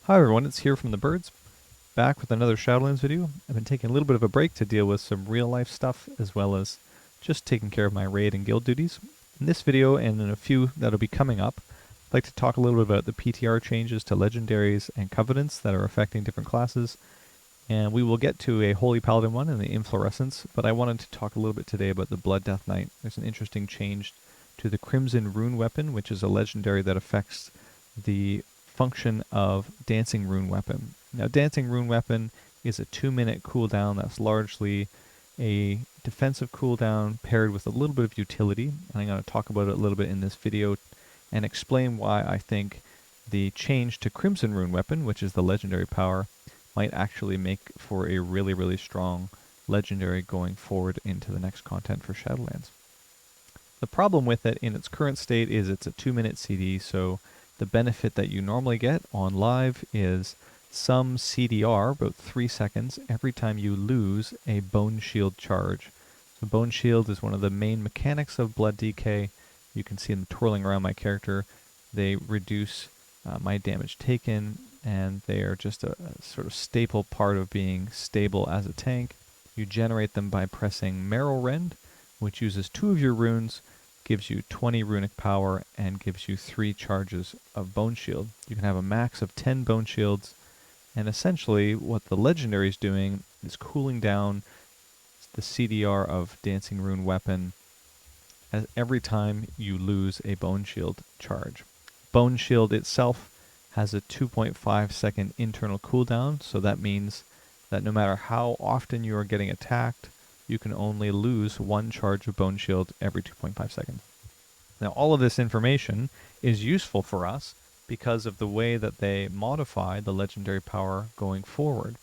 Hi everyone, it's here from the birds, back with another Shadowlands video. I've been taking a little bit of a break to deal with some real life stuff, as well as just taking care of my raid and guild duties. In this video, and in a few that'll be coming up, I'd like to talk a little bit about the PTR changes to legendaries and covenants that are affecting different classes, and we will get to a Holy Paladin one and the Inflorescence, but I wanted to talk a little bit today about the Blood Deathknight. There's an interesting change to the Crimson Rune Weapon, which is a legendary that affects the function of Dancing Rune Weapon. Now, Dancing Rune Weapon is a 2-minute cooldown that's largely a defensive cooldown paired with a little bit of utility, and I'm going to talk about it a little bit in this video and explain why I think the change to Crimson Rune Weapon, which is the legendary power, might actually make for a really, really strong legendary going forward into the next content for Shadowlands. The problem with it in its current state is it's a 2-minute CD, so the benefit that you normally get on live is some CDR, about 3 seconds, every time you lose a Bone Shield charge. So Bone Shield is one of the main mechanics of Blood DK. You can see them twirling around my character. They reduce my damage taken, and they are just a sort of staple part of being stable as a tank. You generate them by pressing Marrow Rend, which uses 2 of your runes, gives you 20 runic power, and gives you 3 charges of Bone Shield. You can have a max of 10 Bone Shields, and essentially what the legendary is doing is cooling down the CDR of Dancing Rune Weapon every time you lose a Bone Shield charge. Bone Shield itself has a 2.5 second internal cooldown, so that means that no matter how often you are getting attacked, you can only lose 1 charge of Bone Shield every 2.5 seconds. Now, all of this information is useful for us because of the way that they modify the legendary power going forward.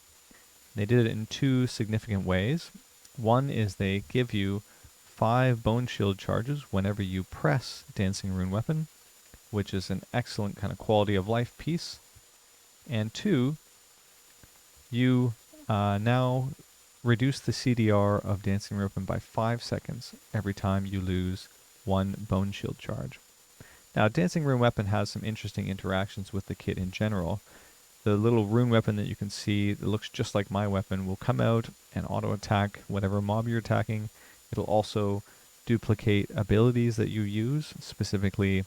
They did it in 2 significant ways. One is they give you 5 Bone Shield charges whenever you press Dancing Rune Weapon, which is an excellent kind of quality of life piece. And 2, you now reduce the CDR of Dancing Rune Weapon by 5 seconds every time you lose 1 Bone Shield charge. Now, Dancing Rune Weapon has some interesting interactions with the kit in general. The little rune weapon that you can see that looks just like my weapon will come out and auto-attack whatever mob you're attacking. It'll also duplicate abilities that you use, specifically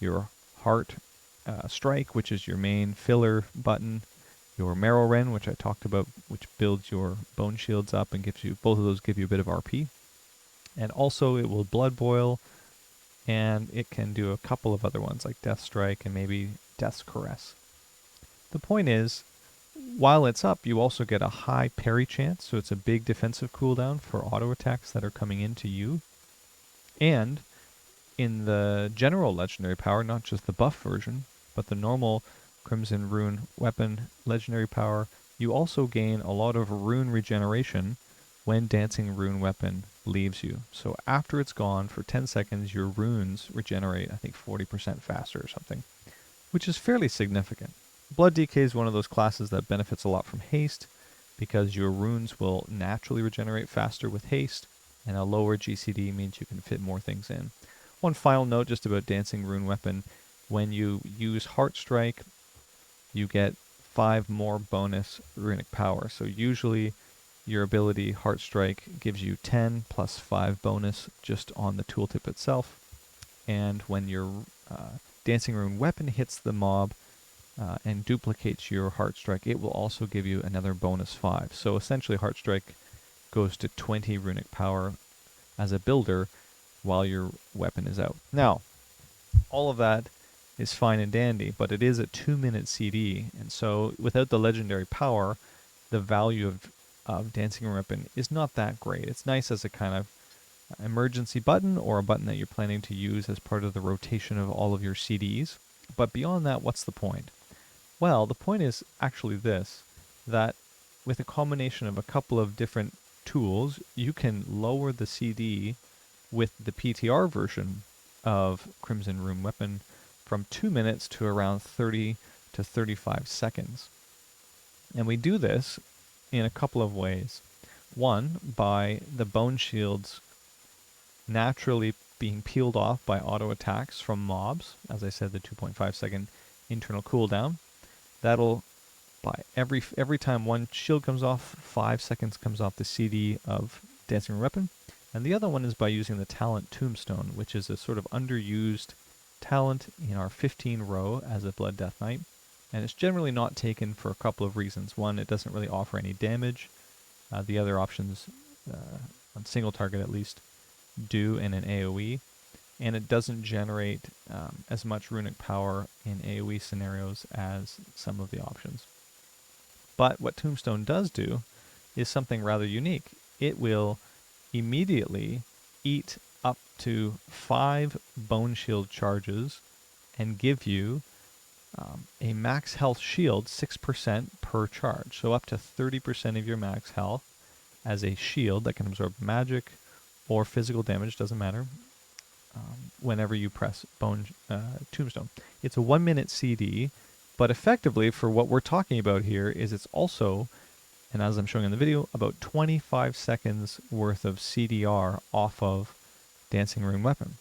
your Heart Strike, which is your main filler button, your Marrow Rend, which I talked about, which builds your Bone Shields up and gives you, both of those give you a bit of RP. And also it will Blood Boil, and it can do a couple of other ones like Death Strike and maybe Death's Caress. The point is, while it's up, you also get a high parry chance, so it's a big defensive cooldown for auto attacks that are coming into you. And in the general legendary power, not just the buff version, but the normal Crimson Rune Weapon legendary power, you also gain a lot of rune regeneration when Dancing Rune Weapon leaves you. So after it's gone for 10 seconds, your runes regenerate, I think, 40% faster or something, which is fairly significant. Blood DK is one of those classes that benefits a lot from haste, because your runes will naturally regenerate faster with haste, and a lower GCD means you can fit more things in. One final note just about Dancing Rune Weapon: when you use Heart Strike, you get 5 more bonus runic power. So usually your ability Heart Strike gives you 10 plus 5 bonus just on the tooltip itself. And when your Dancing Rune Weapon hits the mob and duplicates your Heart Strike, it will also give you another bonus 5. So essentially Heart Strike goes to 20 runic power as a builder while your weapon is out. Now, all of that is fine and dandy, but it is a 2-minute CD, and so without the legendary power, the value of Dancing Rune Weapon is not that great. It's nice as a kind of emergency button, or a button that you're planning to use as part of the rotation of all of your CDs. But beyond that, what's the point? Well, the point is actually this, that with a combination of a couple of different tools, you can lower the CD with the PTR version of Crimson Rune Weapon from 2 minutes to around 30 to 35 seconds. And we do this in a couple of ways. One, by the Bone Shields naturally being peeled off by auto attacks from mobs. As I said, the 2.5 second internal cooldown. That'll by every time one shield comes off, 5 seconds comes off the CD of Dancing Rune Weapon. And the other one is by using the talent Tombstone, which is a sort of underused talent in our 15 row as a Blood Deathknight. And it's generally not taken for a couple of reasons. One, it doesn't really offer any damage. The other options, on single target at least, do in an AoE. And it doesn't generate as much runic power in AoE scenarios as some of the options. But what Tombstone does do is something rather unique. It will immediately eat up to 5 Bone Shield charges and give you a max health shield 6% per charge. So up to 30% of your max health as a shield that can absorb magic or physical damage, doesn't matter, whenever you press Tombstone. It's a 1-minute CD, but effectively for what we're talking about here is it's also, and as I'm showing in the video, about 25 seconds worth of CDR off of Dancing Rune Weapon.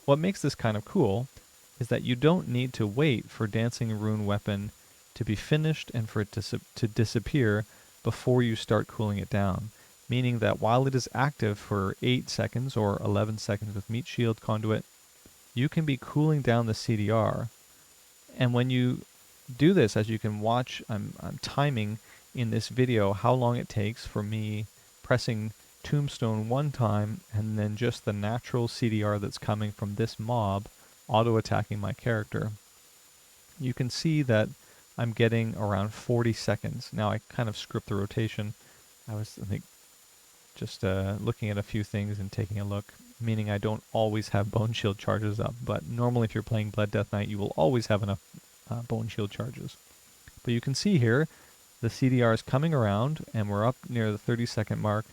What makes this kind of cool is that you don't need to wait for Dancing Rune Weapon to be finished and for it to disappear before you start cooling it down. Meaning that while it is active for 8 seconds or 11 seconds with Meat Shield Conduit, you can be cooling down the CDR. And when you do this, as you can watch, I'm timing in this video how long it takes for me pressing Tombstone one time and then just the natural CDR that's coming from this mob auto-attacking my character. You can see that I'm getting around 40 seconds. Now I kind of script the rotation. I think, just looking at a few things and taking a look, meaning I don't always have Bone Shield charges up, but normally if you're playing Blood Deathknight, you will always have enough Bone Shield charges. But you can see here, the CDR is coming around, and we're up near the 30-second mark.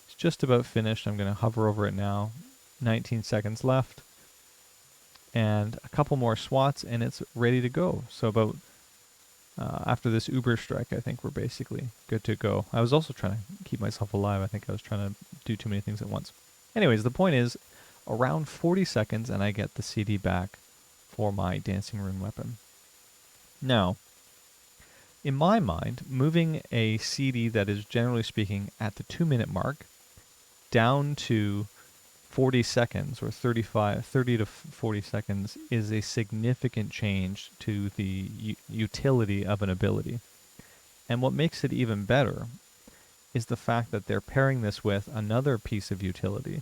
It's just about finished. I'm going to hover over it now. 19 seconds left. And a couple more swats, and it's ready to go. So about after this Uber strike, I think we're basically good to go. I was also trying to keep myself alive. I think I was trying to do too many things at once. Anyways, the point is, around 40 seconds, and I get the CD back for my Dancing Rune Weapon. Now, in my mind, moving a CD that is generally speaking at the 2-minute mark down to 40 seconds or 30 to 40 seconds is a significant change to the utility of an ability. And what makes it even better is the fact that they're pairing this with another piece of utility.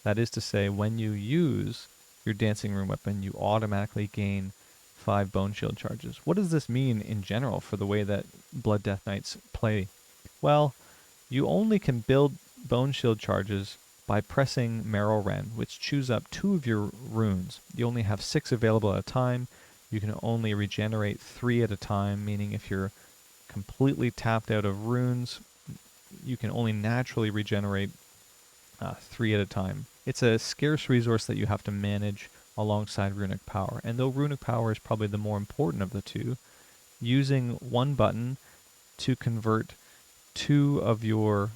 That is to say, when you use your Dancing Rune Weapon, you automatically gain 5 Bone Shield charges. What does this mean in general for the way that Blood Deathknights play? Well, you only can build Bone Shield charges by pressing Marrow Rend, which chews up 2 of your runes. You only have 6 available at a time. You can only regenerate 3 at a time, meaning if you're completely tapped out of runes, you can only naturally regenerate 3 at a time. It's a scarce resource that you have to manage alongside runic power. And though runic power is probably the more important of the two, using one button to convert 2 of your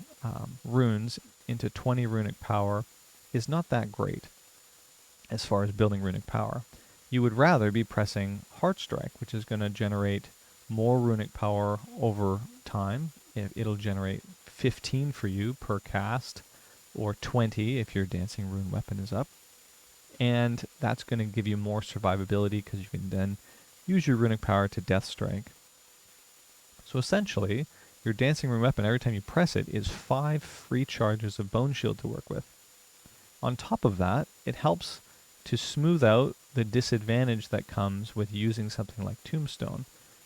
runes into 20 runic power is not that great as far as building runic power. You would rather be pressing Heartstrike, which is going to generate more runic power over time. It'll generate 15 for you per cast, or 20 if your Dancing Rune Weapon is up. And that's going to give you more survivability because you can then use your runic power to Death Strike. So essentially, your Dancing Rune Weapon, every time you press it, is 5 free charges of Bone Shield to work with. On top of that, it helps to smooth out the disadvantage that comes with using something like Tombstone,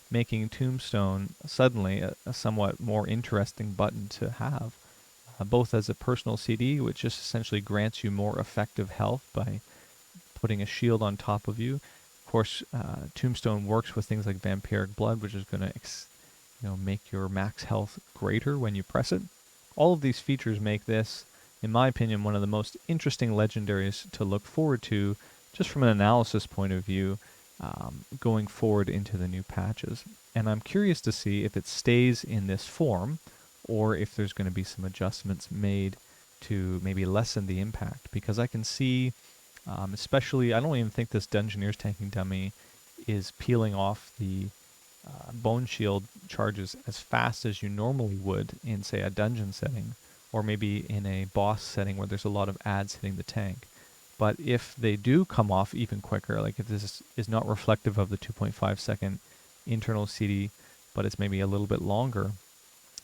making Tombstone suddenly a somewhat more interesting button to have, both as a personal CD, which just essentially grants you more effective health by putting a shield on top of you. Of course, Tombstone works with things like Vampiric Blood, which is going to make your max health greater when you press it. All of these features make this, in my opinion, one of the most interesting legendaries to look forward to, just from an analysis point of view, going forward into the new patches. And I'm curious to see if it stays in this form, or if there's going to be some adjustments made to maybe lessen the impact. Because I can see, especially, I don't even think this Dungeoneer's tanking dummy is peeling off the bone shield charges as fast as you normally would in, say, a dungeon setting, or maybe in a boss setting where there's a lot of ads hitting the tank. But if they do come off even quicker, like if this is not reflective of the 2.5 second internal CD, but it's maybe a little bit longer,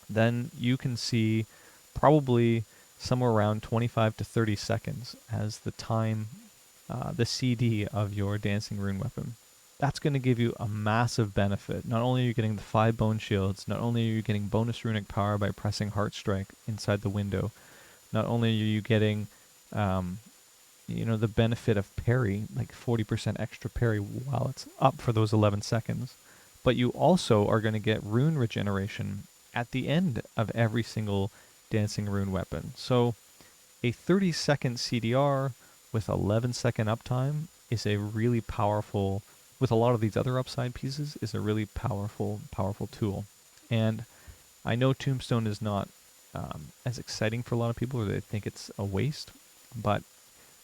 then you can see probably somewhere around 25 to 30 seconds as the time, the CD of your Dancing Rune Weapon. That's going to give you a massive benefit. Not only are you getting the 5 bone shields, not only are you getting bonus runic power by pressing Heart Strike inside the window, not only are you getting the benefit of parry, like 40% extra parry while it's up for those 11 seconds, but you also are going to get rune regeneration at the end of every single Dancing Rune Weapon. So a 30-second CDR with 11-second uptime is a really powerful, with a lot of these other upside pieces, is a really powerful tool. And I know Tombstone is not as exciting for a lot of people, or they think it's a waste, but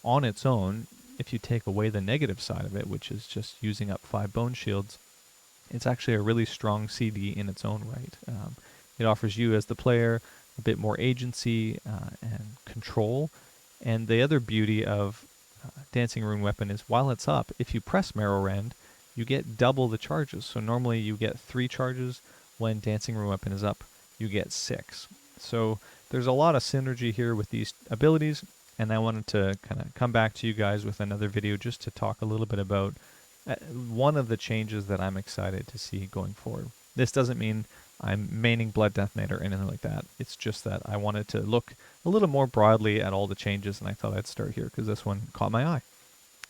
on its own, if you take away the negative side of it, which is just using up 5 bone shields, it's actually a really strong CD in its own right. It offers you as the player a bit more agency and control. And the other beauty of Dancing Rune Weapon is while it's up, if you press Marrow Rend, you get double the charges. So normally you get 3 charges. When Dancing Rune Weapon is up, you get 6. So there's a lot of synergy here with these abilities, and I wanted to kind of come back to you guys with another video just to talk a little bit about one of the changes that I'm excited to see going forward. This doesn't mean I'm maining Blood Deathknight or anything like that. It's just that I wanted to look a little more broadly at all the changes, and I thought I'd start here because this one caught my eye.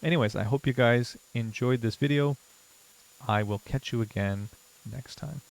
Anyways, I hope you guys enjoyed this video. I will catch you again next time.